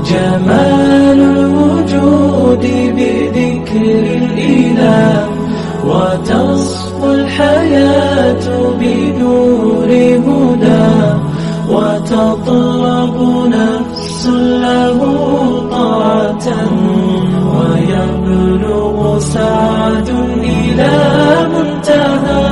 جمال الوجود بذكر الإله وتصفو الحياة بنور هدى وتطلب نفس له طاعة ويبلغ سعد إلى منتهى.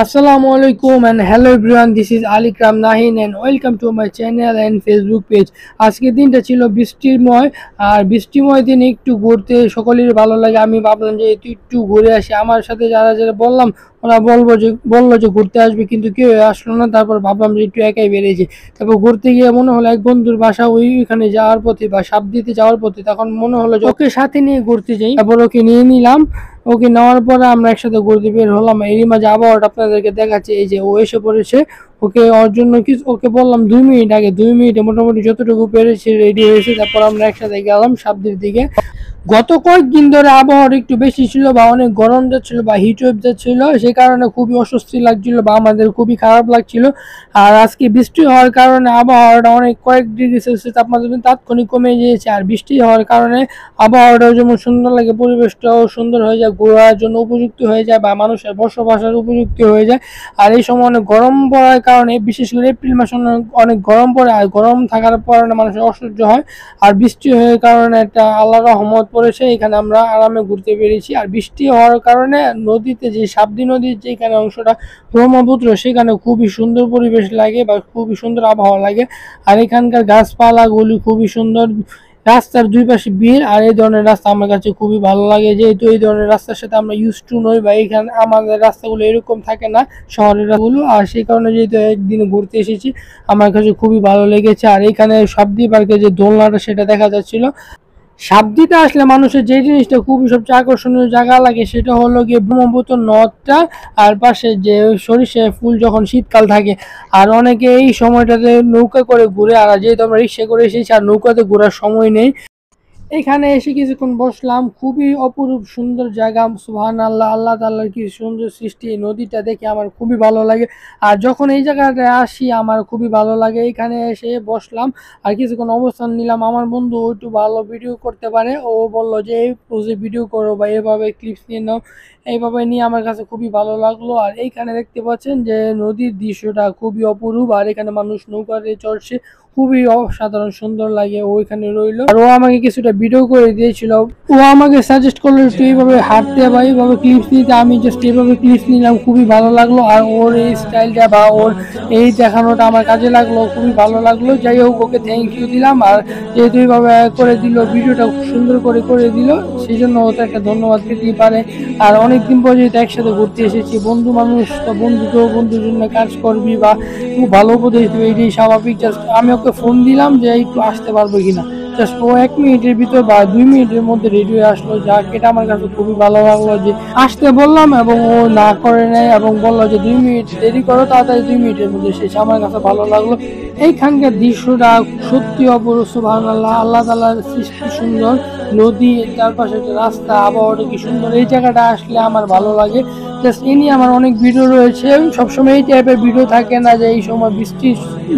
Assalamualaikum and hello everyone, this is Ali Kram Nahin and welcome to my channel and Facebook page. আজকের দিনটা ছিল বৃষ্টিময়, আর বৃষ্টিময় দিনে একটু ঘুরতে সকলেরই ভালো লাগে। আমি ভাবলাম যে একটু ঘুরে আসি। আমার সাথে যারা যারা বললাম ওরা বললো যে ঘুরতে আসবে, কিন্তু কেউ আসলো না। তারপর ভাবলাম যে একটু একাই বেরিয়েছি। তারপর ঘুরতে গিয়ে মনে হলো এক বন্ধুর বাসা ওইখানে যাওয়ার পথে বা সাবদিতে যাওয়ার পথে, তখন মনে হলো যে ওকে সাথে নিয়ে ঘুরতে যাই। তারপর ওকে নিয়ে নিলাম। ওকে নেওয়ার পরে আমরা একসাথে ঘুরতে বের হলাম। এরই মাঝে আবহাওয়াটা আপনাদেরকে দেখাচ্ছে। এই যে ও এসে পড়েছে। ওর জন্য ওকে বললাম 2 মিনিট আগে, 2 মিনিটে মোটামুটি যতটুকু পেরেছে রেডি হয়েছে। তারপর আমরা একসাথে গেলাম সাবদির দিকে। গত কয়েকদিন ধরে আবহাওয়া একটু বেশি ছিল বা অনেক গরম যাচ্ছিল বা হিট ওয়েভ যাচ্ছিল, সেই কারণে খুবই অস্বস্তি লাগছিল বা আমাদের খুবই খারাপ লাগছিল। আর আজকে বৃষ্টি হওয়ার কারণে আবহাওয়াটা অনেক কয়েক ডিগ্রি সেলসিয়াস তাপমাত্রা তাৎক্ষণিক কমে গিয়েছে। আর বৃষ্টি হওয়ার কারণে আবহাওয়াটাও যেমন সুন্দর লাগে, পরিবেশটাও সুন্দর হয়ে যায়, ঘোরার জন্য উপযুক্ত হয়ে যায় বা মানুষের বসবাসের উপযুক্ত হয়ে যায়। আর এই সময় অনেক গরম পড়ার কারণে, বিশেষ করে এপ্রিল মাসে অনেক গরম পড়ে, আর গরম থাকার কারণে মানুষের অসহ্য হয়। আর বৃষ্টি হওয়ার কারণে একটা আল্লাহর রহমত পড়েছে, এখানে আমরা আরামে ঘুরতে পেরেছি। আর বৃষ্টি হওয়ার কারণে নদীতে যে সাবদি নদীর যেখানে অংশটা ব্রহ্মপুত্র, সেখানে খুবই সুন্দর পরিবেশ লাগে বা খুবই সুন্দর আবহাওয়া লাগে। আর এখানকার গাছপালাগুলি খুবই সুন্দর। রাস্তার দুই পাশে ভিড়, আর এই ধরনের রাস্তা আমার কাছে খুবই ভালো লাগে, যেহেতু এই ধরনের রাস্তার সাথে আমরা ইউজ টু নই বা এখানে আমাদের রাস্তাগুলো এরকম থাকে না শহরের রাস্তাগুলো। আর সেই কারণে যেহেতু একদিন ঘুরতে এসেছি, আমার কাছে খুবই ভালো লেগেছে। আর এখানে সাবদি পার্কে যে দোলনাটা সেটা দেখা যাচ্ছিল। সাবদিতে আসলে মানুষের যে জিনিসটা খুবই সবচেয়ে আকর্ষণীয় জায়গা লাগে সেটা হলো গিয়ে ব্রহ্মপুত্র নদটা, আর পাশে যে সরিষা ফুল যখন শীতকাল থাকে। আর অনেকে এই সময়টাতে নৌকা করে ঘুরে, আর যেহেতু আমরা রিক্সা করে এসেছি আর নৌকাতে ঘোরার সময় নেই। এখানে এসে কিছুক্ষণ বসলাম। খুবই অপরূপ সুন্দর জায়গা। সুবহানাল্লাহ, আল্লাহ তাআলার কি সুন্দর সৃষ্টি। এই নদীটা দেখে আমার খুবই ভালো লাগে। আর যখন এই জায়গাটায় আসি আমার খুবই ভালো লাগে। এখানে এসে বসলাম আর কিছুক্ষণ অবস্থান নিলাম। আমার বন্ধু একটু ভালো ভিডিও করতে পারে, ও বলল যে এই পোজে ভিডিও করো বা এভাবে ক্লিপস নিয়ে নাও। এইভাবে নিয়ে আমার কাছে খুবই ভালো লাগলো। আর এইখানে দেখতে পাচ্ছেন যে নদীর দৃশ্যটা খুবই অপরূপ, আর এখানে মানুষ নৌকাতে চড়ছে, খুবই অসাধারণ সুন্দর লাগে। ও এখানে রইলো আর ও আমাকে কিছুটা ভিডিও করে দিয়েছিল। ও আমাকে সাজেস্ট করলো একটু এইভাবে হাঁটতে বা এইভাবে ক্লিপস নিতে। আমি জাস্ট এইভাবে ক্লিপস নিলাম, খুবই ভালো লাগলো। আর ওর এই স্টাইলটা বা ওর এই দেখানোটা আমার কাজে লাগলো, খুবই ভালো লাগলো। যাই হোক, ওকে থ্যাংক ইউ দিলাম। আর যেহেতু এইভাবে করে দিল, ভিডিওটা খুব সুন্দর করে দিল, সেই জন্য ও তো একটা ধন্যবাদ পেতেই পারে। আর অনেকদিন পর যেহেতু একসাথে ঘুরতে এসেছি, বন্ধু মানুষ তো বন্ধুর জন্য কাজ করবি বা খুব ভালো উপদেশ দেবে, এটাই স্বাভাবিক। জাস্ট আমি ওকে ফোন দিলাম যে একটু আসতে পারবো কিনা। জাস্ট ও 1 মিনিটের ভিতর বা 2 মিনিটের মধ্যে রেডি হয়ে আসলো, যা এটা আমার কাছে খুবই ভালো লাগলো। যে আসতে বললাম এবং ও না করে নেয় এবং বললো যে 2 মিনিট দেরি করো, তাড়াতাড়ি 2 মিনিটের মধ্যে শেষ। আমার কাছে ভালো লাগলো। এইখানকার দৃশ্যটা সত্যি অপরূপ। সুবহানাল্লাহ, আল্লাহ তাআলার সৃষ্টি সুন্দর। নদী, চারপাশে একটা রাস্তা, আবহাওয়াটা কি সুন্দর। এই জায়গাটা আসলে আমার ভালো লাগে। জাস্ট এ নিয়ে আমার অনেক ভিডিও রয়েছে। সবসময় এই টাইপের ভিডিও থাকে না যে এই সময়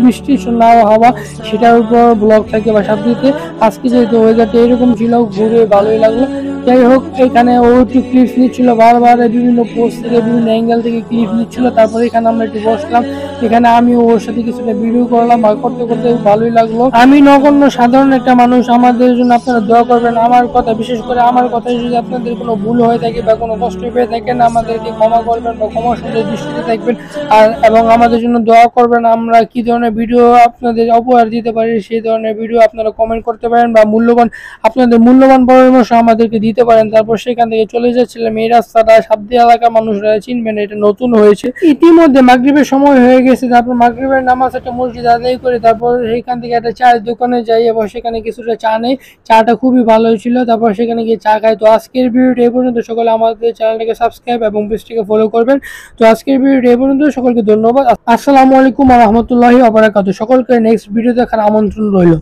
বৃষ্টি না হওয়া, সেটার উপর ব্লগ থাকে বা সাবদিতে। আজকে যেহেতু ওয়েদারটা এরকম ছিল, ঘুরে ভালোই লাগলো। যাই হোক, এখানে ও একটু ক্লিপস নিচ্ছিল বারবার, বিভিন্ন পোস্ট থেকে বিভিন্ন অ্যাঙ্গেল থেকে ক্লিপ নিচ্ছিল। তারপরে এখানে আমরা একটু বসলাম। এখানে আমি ওর সাথে কিছুটা ভিডিও করলাম, আর করতে করতে ভালোই লাগলো। আমি নগণ্য সাধারণ একটা মানুষ, আমাদের জন্য আপনারা দোয়া করবেন। আমার কথা, বিশেষ করে আমার কথায় যদি আপনাদের কোনো ভুল হয়ে থাকে বা কোনো কষ্ট পেয়ে থাকেন, আমাদেরকে ক্ষমা করবেন বা ক্ষমা সুন্দর দৃষ্টিতে থাকবেন। আর এবং আমাদের জন্য দোয়া করবেন। আমরা কি ধরনের ভিডিও আপনাদের উপহার দিতে পারি, সেই ধরনের ভিডিও আপনারা কমেন্ট করতে পারেন বা আপনাদের মূল্যবান পরামর্শ আমাদেরকে দিতে পারেন। তারপর সেখান থেকে চলে যাচ্ছিলাম। এই রাস্তাটা সাবদি এলাকার মানুষরা চিনবেন, এটা নতুন হয়েছে। ইতিমধ্যে মাগরিবের সময় হয়ে গেছে। তারপর মাগরিবের নামাজ একটা মসজিদ আদায় করে তারপর সেখান থেকে একটা চায়ের দোকানে যাই এবং সেখানে কিছুটা চা নেই। চাটা খুবই ভালো ছিল। তারপর সেখানে গিয়ে চা খাই। তো আজকের ভিডিওটা এই পর্যন্ত। সকলে আমাদের চ্যানেলটাকে সাবস্ক্রাইব এবং পেজটিকে ফলো করবেন। তো আজকের ভিডিওটা এই পর্যন্ত। সকলকে ধন্যবাদ। আসসালামু আলাইকুম ওয়া রাহমাতুল্লাহি ওয়া বারাকাতুহু। সকলকে নেক্সট ভিডিও দেখার আমন্ত্রণ রইল।